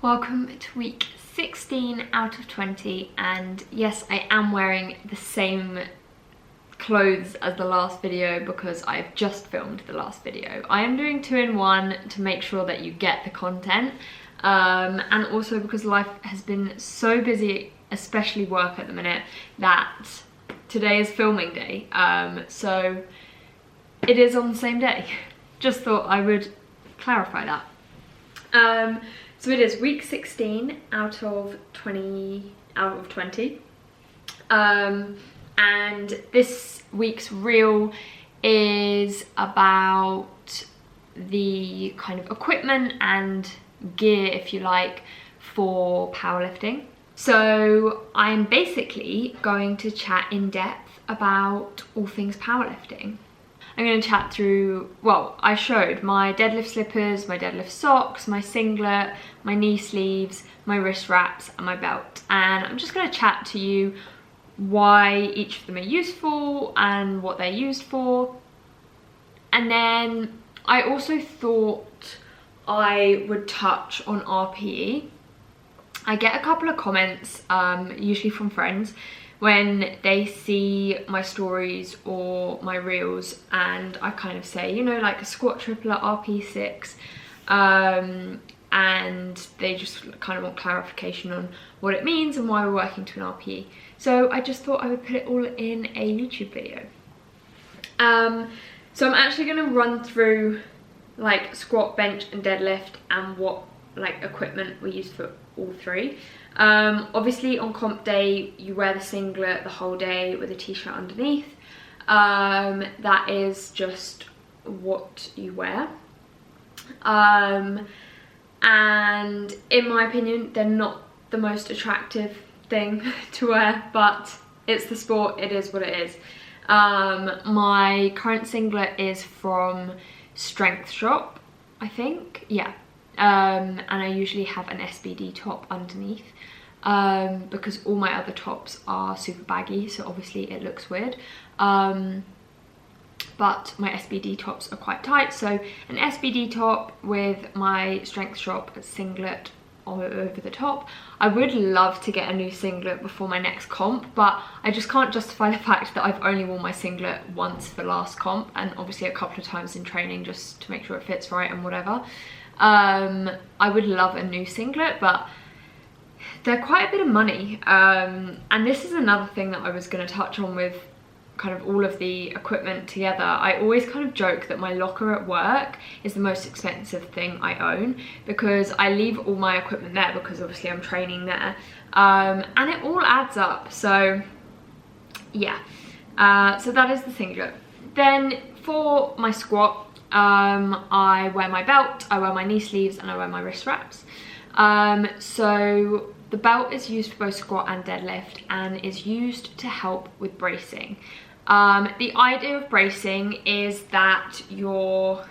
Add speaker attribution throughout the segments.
Speaker 1: Welcome to week 16 out of 20, and yes, I am wearing the same clothes as the last video because I've just filmed the last video. I am doing 2-in-1 to make sure that you get the content, and also because life has been so busy, especially work at the minute, that today is filming day, so it is on the same day. Just thought I would clarify that. So it is week 16 out of 20, and this week's reel is about the kind of equipment and gear, if you like, for powerlifting. So I'm basically going to chat in depth about all things powerlifting. I'm going to chat through, well, I showed my deadlift slippers, my deadlift socks, my singlet, my knee sleeves, my wrist wraps and my belt. And I'm just going to chat to you why each of them are useful and what they're used for. And then I also thought I would touch on RPE. I get a couple of comments, usually from friends, when they see my stories or my reels and I kind of say, you know, like a squat triple at RP6, and they just kind of want clarification on what it means and why we're working to an RPE. So I just thought I would put it all in a YouTube video. So I'm actually going to run through like squat, bench and deadlift and what like equipment we use for all three. Obviously on comp day you wear the singlet the whole day with a t-shirt underneath. That is just what you wear, and in my opinion they're not the most attractive thing to wear, but it's the sport, it is what it is. My current singlet is from Strength Shop, I think, yeah. And I usually have an SBD top underneath, because all my other tops are super baggy, so obviously it looks weird. But my SBD tops are quite tight, so an SBD top with my Strength Shop singlet over the top. I would love to get a new singlet before my next comp, but I just can't justify the fact that I've only worn my singlet once for last comp, and obviously a couple of times in training just to make sure it fits right and whatever. I would love a new singlet, but they're quite a bit of money, and this is another thing that I was going to touch on with kind of all of the equipment together. I always kind of joke that my locker at work is the most expensive thing I own, because I leave all my equipment there because obviously I'm training there, and it all adds up. So yeah, so that is the singlet. Then for my squat, I wear my belt, I wear my knee sleeves and I wear my wrist wraps. So the belt is used for both squat and deadlift and is used to help with bracing. The idea of bracing is that you're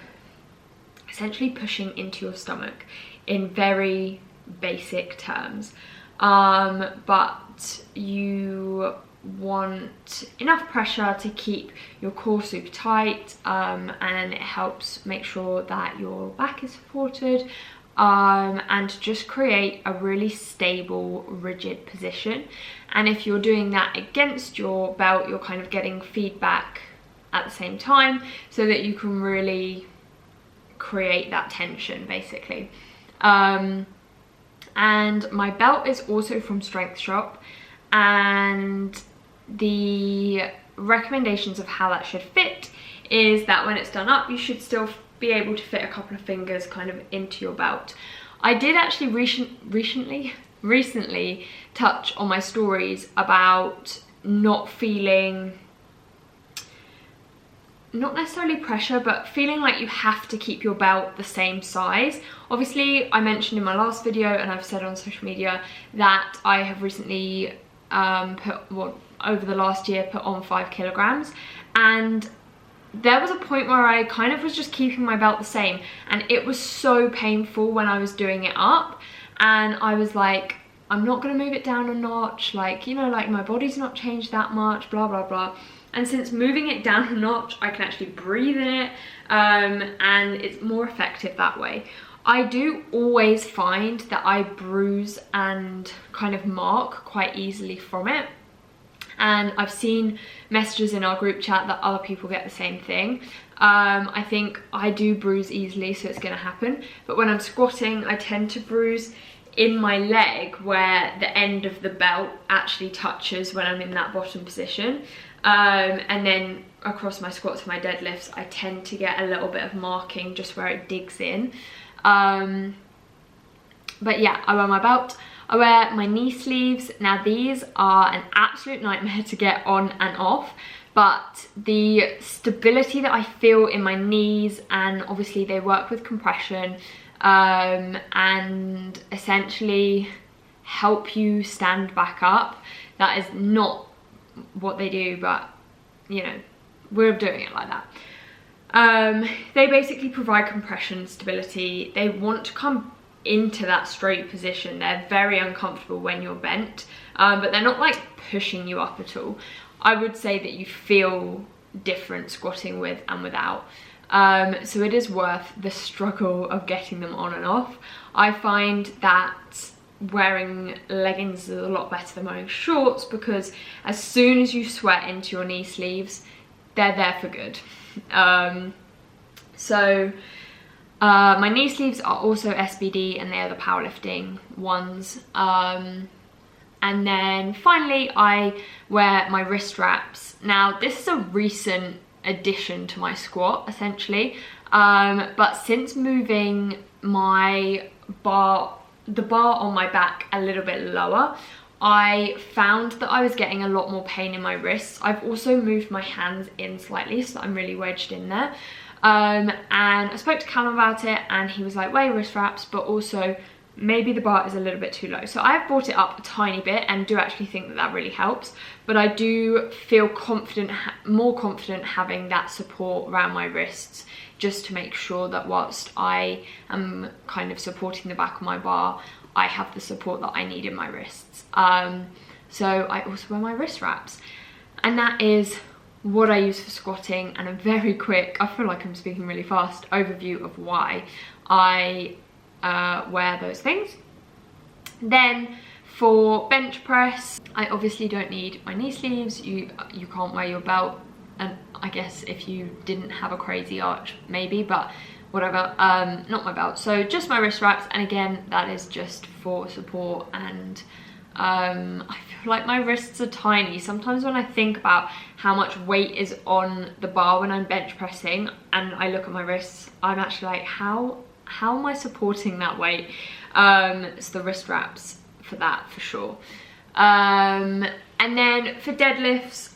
Speaker 1: essentially pushing into your stomach in very basic terms, but you want enough pressure to keep your core super tight, and it helps make sure that your back is supported, and just create a really stable, rigid position. And if you're doing that against your belt, you're kind of getting feedback at the same time so that you can really create that tension basically. And my belt is also from Strength Shop, and the recommendations of how that should fit is that when it's done up you should still be able to fit a couple of fingers kind of into your belt. I did actually recently touch on my stories about not feeling, not necessarily pressure, but feeling like you have to keep your belt the same size. Obviously I mentioned in my last video, and I've said on social media, that I have recently over the last year put on 5 kilograms, and there was a point where I kind of was just keeping my belt the same, and it was so painful when I was doing it up, and I was like, I'm not going to move it down a notch, like, you know, like my body's not changed that much, blah blah blah. And since moving it down a notch, I can actually breathe in it, and it's more effective that way. I do always find that I bruise and kind of mark quite easily from it. And I've seen messages in our group chat that other people get the same thing. I think I do bruise easily, so it's gonna happen. But when I'm squatting, I tend to bruise in my leg where the end of the belt actually touches when I'm in that bottom position. And then across my squats and my deadlifts, I tend to get a little bit of marking just where it digs in. But yeah, I wear my belt. I wear my knee sleeves. Now these are an absolute nightmare to get on and off, but the stability that I feel in my knees, and obviously they work with compression, and essentially help you stand back up. That is not what they do, but you know, we're doing it like that. They basically provide compression, stability. They want to come into that straight position. They're very uncomfortable when you're bent, but they're not like pushing you up at all. I would say that you feel different squatting with and without. So it is worth the struggle of getting them on and off. I find that wearing leggings is a lot better than wearing shorts, because as soon as you sweat into your knee sleeves, they're there for good. My knee sleeves are also SBD, and they are the powerlifting ones. And then finally I wear my wrist wraps. Now this is a recent addition to my squat essentially, but since moving the bar on my back a little bit lower, I found that I was getting a lot more pain in my wrists. I've also moved my hands in slightly, so I'm really wedged in there. And I spoke to Callum about it, and he was like, wear your wrist wraps, but also maybe the bar is a little bit too low. So I've brought it up a tiny bit, and do actually think that that really helps. But I do feel confident, more confident having that support around my wrists, just to make sure that whilst I am kind of supporting the back of my bar, I have the support that I need in my wrists. So I also wear my wrist wraps, and that is what I use for squatting, and a very quick, I feel like I'm speaking really fast, overview of why I wear those things. Then for bench press, I obviously don't need my knee sleeves. You can't wear your belt, and I guess if you didn't have a crazy arch maybe, but whatever, not my belt. So just my wrist wraps, and again that is just for support. And I feel like my wrists are tiny. Sometimes when I think about how much weight is on the bar when I'm bench pressing, and I look at my wrists, I'm actually like, how am I supporting that weight? It's the wrist wraps for that, for sure. And then for deadlifts,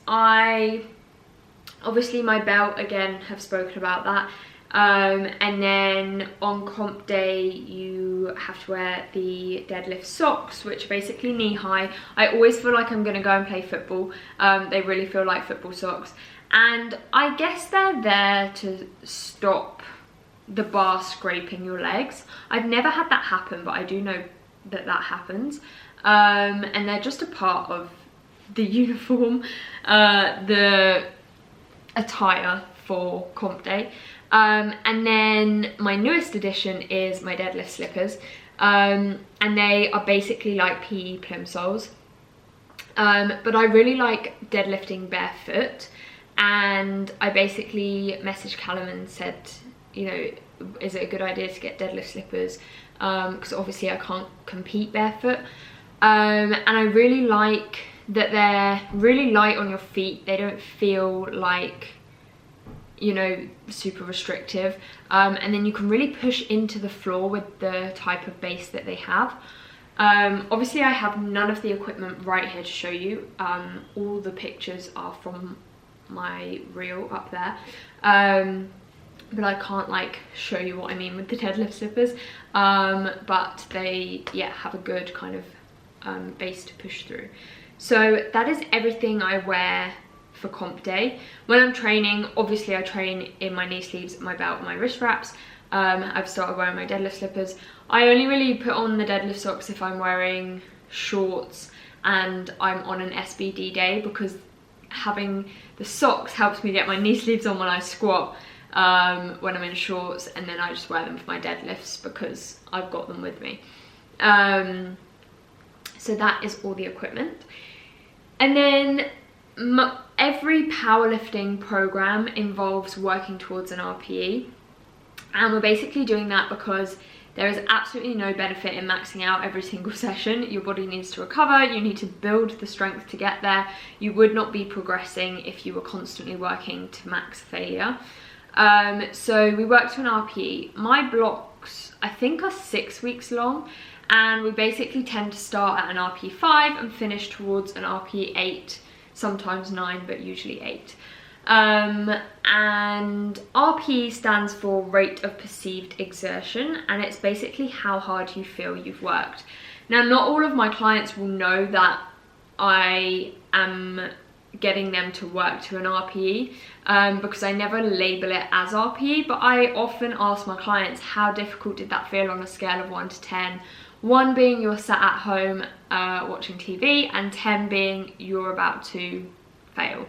Speaker 1: obviously my belt, again, have spoken about that. And then on comp day, you have to wear the deadlift socks, which are basically knee high. I always feel like I'm gonna go and play football. They really feel like football socks, and I guess they're there to stop the bar scraping your legs. I've never had that happen, but I do know that that happens. And they're just a part of the uniform, the attire for comp day. And then my newest addition is my deadlift slippers, and they are basically like PE plimsolls, but I really like deadlifting barefoot, and I basically messaged Callum and said, you know, is it a good idea to get deadlift slippers, because obviously I can't compete barefoot, and I really like that they're really light on your feet. They don't feel like, you know, super restrictive, and then you can really push into the floor with the type of base that they have. Obviously I have none of the equipment right here to show you. All the pictures are from my reel up there, but I can't like show you what I mean with the deadlift slippers, but they, yeah, have a good kind of base to push through. So that is everything I wear for comp day. When I'm training, obviously I train in my knee sleeves, my belt, and my wrist wraps. I've started wearing my deadlift slippers. I only really put on the deadlift socks if I'm wearing shorts and I'm on an SBD day, because having the socks helps me get my knee sleeves on when I squat, when I'm in shorts, and then I just wear them for my deadlifts because I've got them with me. So that is all the equipment. And then every powerlifting program involves working towards an RPE, and we're basically doing that because there is absolutely no benefit in maxing out every single session. Your body needs to recover, you need to build the strength to get there. You would not be progressing if you were constantly working to max failure. So we work to an RPE. My blocks, I think, are 6 weeks long, and we basically tend to start at an RPE 5 and finish towards an RPE 8, sometimes 9, but usually 8. And RPE stands for rate of perceived exertion, and it's basically how hard you feel you've worked. Now, not all of my clients will know that I am getting them to work to an RPE, because I never label it as RPE, but I often ask my clients, how difficult did that feel on a scale of 1 to 10? 1 being you're sat at home watching TV, and 10 being you're about to fail.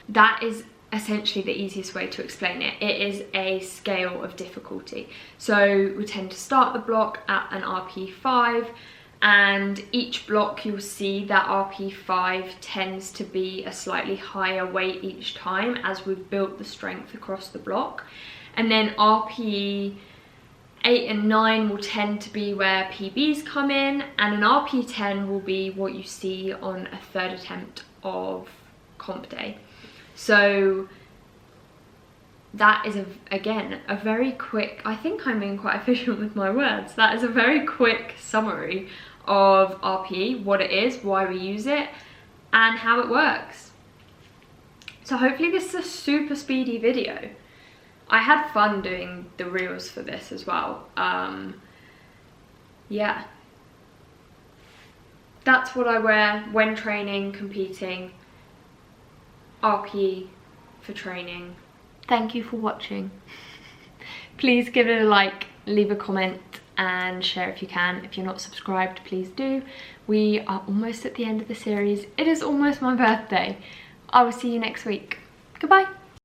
Speaker 1: That is essentially the easiest way to explain it. It is a scale of difficulty. So we tend to start the block at an RPE 5, and each block you'll see that RPE 5 tends to be a slightly higher weight each time as we've built the strength across the block. And then RPE 8 and 9 will tend to be where PBs come in, and an RPE 10 will be what you see on a 3rd attempt of comp day. So that is, again, a very quick, I think I'm being quite efficient with my words, that is a very quick summary of RPE, what it is, why we use it, and how it works. So hopefully this is a super speedy video. I had fun doing the reels for this as well. Yeah. That's what I wear when training, competing. RPE for training. Thank you for watching. Please give it a like, leave a comment, and share if you can. If you're not subscribed, please do. We are almost at the end of the series. It is almost my birthday. I will see you next week. Goodbye.